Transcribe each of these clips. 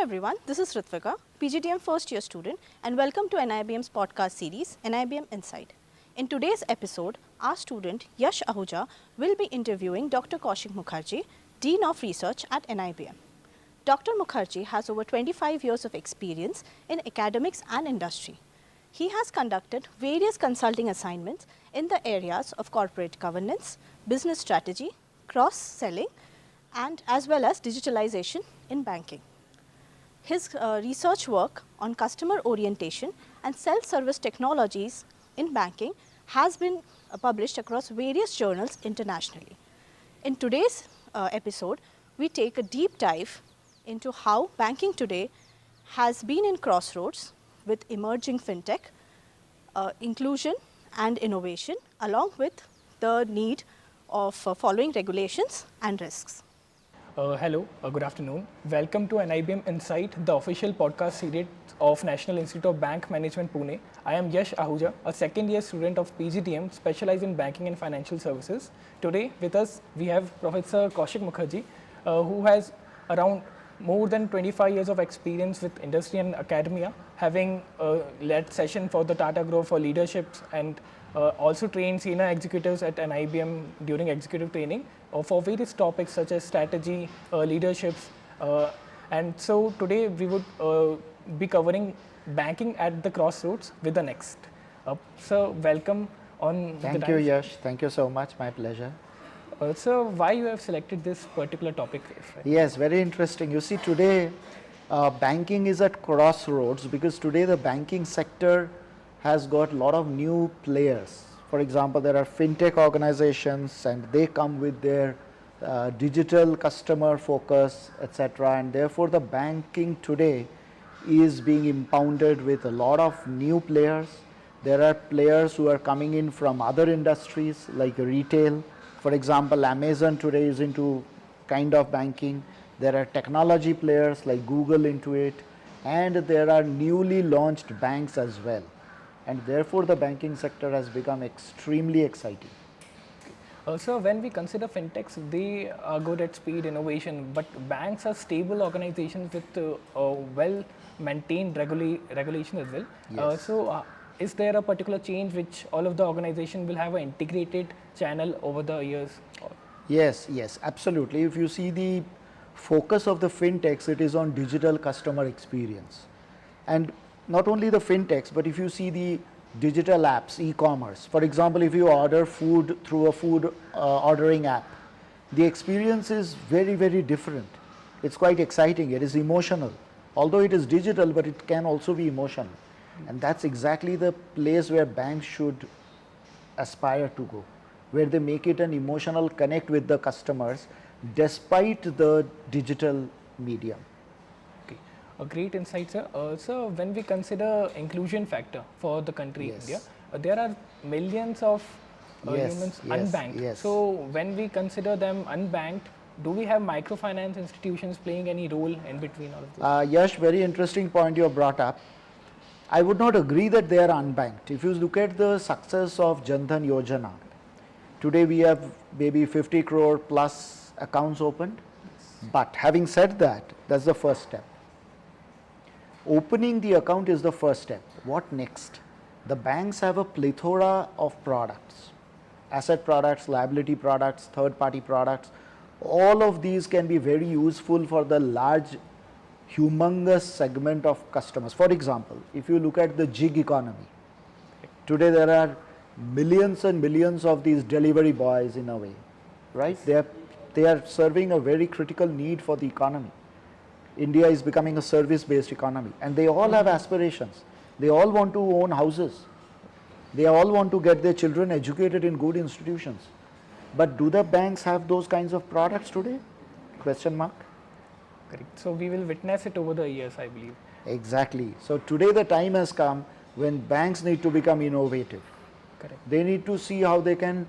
everyone, this is Ritvika, PGDM first year student, and welcome to NIBM's podcast series, NIBM Insight. In today's episode, our student Yash Ahuja will be interviewing Dr. Kaushik Mukherjee, Dean of Research at NIBM. Dr. Mukherjee has over 25 years of experience in academics and industry. He has conducted various consulting assignments in the areas of corporate governance, business strategy, cross-selling, and as well as digitalization in banking. His research work on customer orientation and self-service technologies in banking has been published across various journals internationally. In today's episode, we take a deep dive into how banking today has been in crossroads with emerging fintech, inclusion and innovation, along with the need of following regulations and risks. Hello, good afternoon. Welcome to NIBM Insight, the official podcast series of National Institute of Bank Management, Pune. I am Yash Ahuja, a second year student of PGDM, specialized in banking and financial services. Today with us, we have Professor Kaushik Mukherjee, who has around more than 25 years of experience with industry and academia, having led session for the Tata Group for leaderships and also trained senior executives at an IBM during executive training for various topics such as strategy, leaderships, and so today we would be covering banking at the crossroads with the next. So welcome on. Thank you, Yash. Thank you so much. My pleasure. So why you have selected this particular topic? Yes, very interesting. You see, today banking is at crossroads because today the banking sector has got a lot of new players. For example, there are fintech organizations and they come with their digital customer focus, etc. And therefore the banking today is being impounded with a lot of new players. There are players who are coming in from other industries like retail. For example, Amazon today is into kind of banking. There are technology players like Google into it, and there are newly launched banks as well. And therefore the banking sector has become extremely exciting. Also, when we consider fintechs, they are good at speed, innovation, but banks are stable organizations with well-maintained regulation as well. Yes. Is there a particular change which all of the organization will have an integrated channel over the years? Yes, absolutely. If you see the focus of the fintechs, it is on digital customer experience. And not only the fintechs, but if you see the digital apps, e-commerce, for example, if you order food through a food ordering app, the experience is very, very different. It's quite exciting. It is emotional. Although it is digital, but it can also be emotional. And that's exactly the place where banks should aspire to go, where they make it an emotional connect with the customers despite the digital medium. Okay, a great insight, sir. So when we consider inclusion factor for the country India, there are millions of humans unbanked. Yes. So when we consider them unbanked, do we have microfinance institutions playing any role in between all of this? Yash, very interesting point you have brought up. I would not agree that they are unbanked. If you look at the success of Jan Dhan Yojana, today we have maybe 50 crore plus accounts opened. But having said that, that's the first step. Opening the account is the first step. What next? The banks have a plethora of products, asset products, liability products, third-party products. All of these can be very useful for the large, humongous segment of customers. For example, if you look at the gig economy, today there are millions and millions of these delivery boys in a way, right? They are serving a very critical need for the economy. India is becoming a service-based economy, and they all have aspirations. They all want to own houses. They all want to get their children educated in good institutions. But do the banks have those kinds of products today? Question mark. Correct. So we will witness it over the years, I believe. Exactly. So today the time has come when banks need to become innovative. Correct. They need to see how they can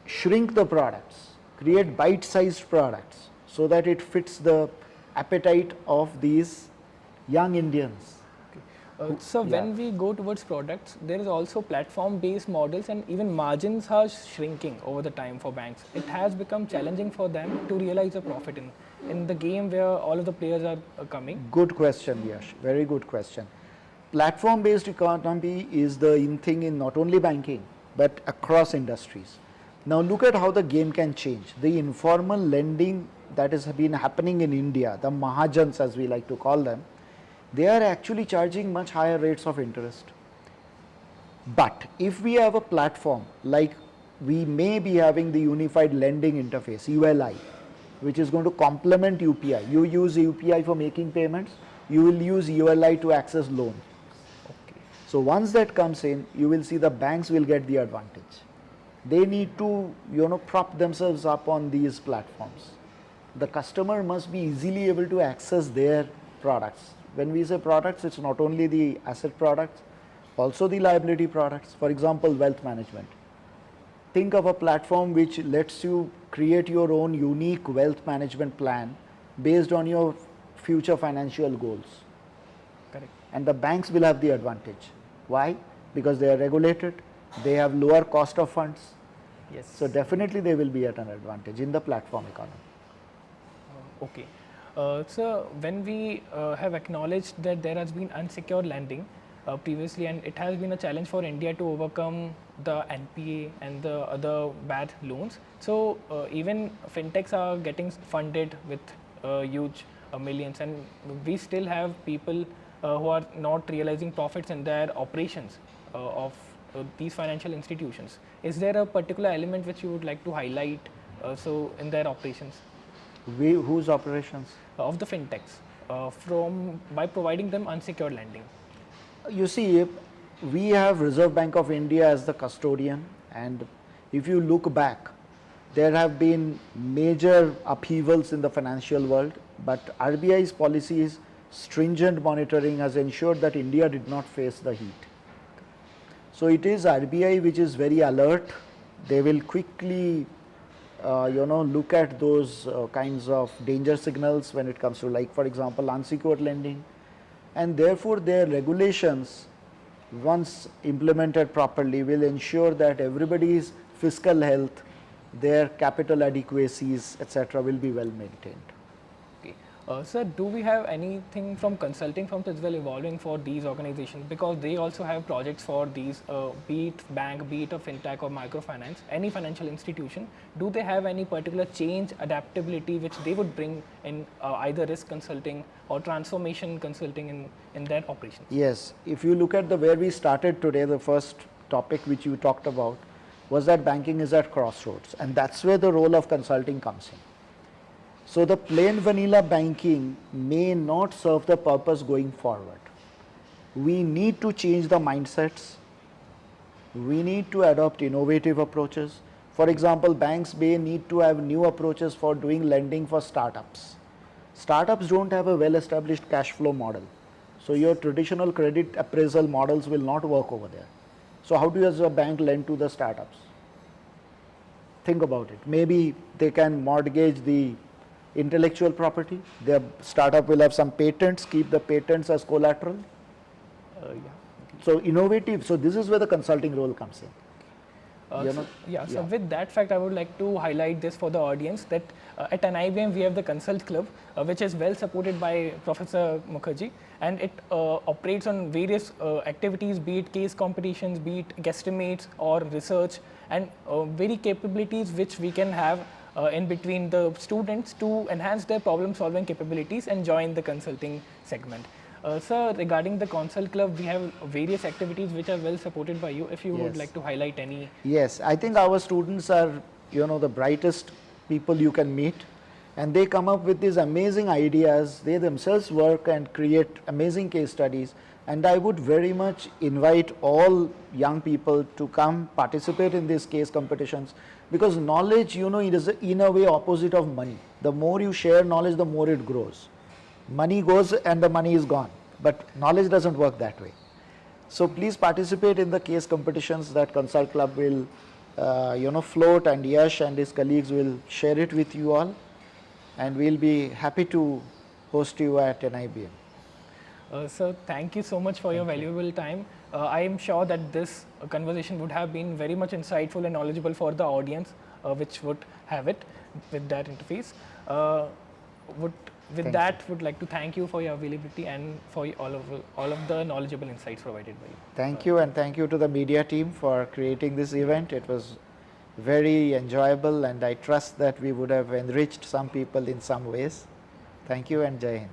shrink the products, create bite-sized products so that it fits the appetite of these young Indians. So when we go towards products, there is also platform-based models, and even margins are shrinking over the time for banks. It has become challenging for them to realize a profit in the game where all of the players are coming. Good question, Yash. Very good question. Platform-based economy is the in thing in not only banking but across industries. Now look at how the game can change. The informal lending that has been happening in India, the Mahajans as we like to call them, they are actually charging much higher rates of interest. But if we have a platform like we may be having the unified lending interface, ULI, which is going to complement UPI. You use UPI for making payments, you will use ULI to access loan. Okay. So once that comes in, you will see the banks will get the advantage. They need to, prop themselves up on these platforms. The customer must be easily able to access their products. When we say products, it's not only the asset products, also the liability products. For example, wealth management. Think of a platform which lets you create your own unique wealth management plan based on your future financial goals. Correct. And the banks will have the advantage. Why? Because they are regulated, they have lower cost of funds. Yes. So definitely they will be at an advantage in the platform economy. Okay. So when we have acknowledged that there has been unsecured lending previously, and it has been a challenge for India to overcome the NPA and the other bad loans. So even fintechs are getting funded with huge millions, and we still have people who are not realizing profits in their operations of these financial institutions. Is there a particular element which you would like to highlight so in their operations? Whose operations? Of the fintechs by providing them unsecured lending. You see, we have Reserve Bank of India as the custodian, and if you look back, there have been major upheavals in the financial world, but RBI's policies, stringent monitoring has ensured that India did not face the heat. So it is RBI which is very alert. They will quickly look at those kinds of danger signals when it comes to, like, for example, unsecured lending. And therefore, their regulations, once implemented properly, will ensure that everybody's fiscal health, their capital adequacies, etc., will be well maintained. Okay. Sir, do we have anything from consulting firms as well evolving for these organizations? Because they also have projects for these, be it bank, be it a fintech or microfinance, any financial institution. Do they have any particular change, adaptability, which they would bring in either risk consulting or transformation consulting in their operations? Yes. If you look at where we started today, the first topic which you talked about was that banking is at crossroads, and that's where the role of consulting comes in. So the plain vanilla banking may not serve the purpose going forward. We need to change the mindsets. We need to adopt innovative approaches. For example, banks may need to have new approaches for doing lending for startups. Startups don't have a well-established cash flow model. So your traditional credit appraisal models will not work over there. So how do you as a bank lend to the startups? Think about it. Maybe they can mortgage the intellectual property. Their startup will have some patents, keep the patents as collateral. Yeah. So innovative. So this is where the consulting role comes in. So with that fact, I would like to highlight this for the audience that at NIBM we have the Consult Club, which is well supported by Professor Mukherjee, and it operates on various activities, be it case competitions, be it guesstimates or research, and very capabilities which we can have in between the students to enhance their problem solving capabilities and join the consulting segment. Sir, regarding the Consult Club, we have various activities which are well supported by you. If you would like to highlight any. Yes, I think our students are, the brightest people you can meet, and they come up with these amazing ideas. They themselves work and create amazing case studies, and I would very much invite all young people to come participate in these case competitions, because knowledge, it is in a way opposite of money. The more you share knowledge, the more it grows. Money goes and the money is gone, but knowledge doesn't work that way. So please participate in the case competitions that Consult Club will float, and Yash and his colleagues will share it with you all, and we'll be happy to host you at NIBM. Sir, thank you so much for your valuable time. I am sure that this conversation would have been very much insightful and knowledgeable for the audience, which would have it with that interface. Would with Thank that, would like to thank you for your availability and for all of the knowledgeable insights provided by you. Thank you, and thank you to the media team for creating this event. It was very enjoyable, and I trust that we would have enriched some people in some ways. Thank you, and Jai Hind.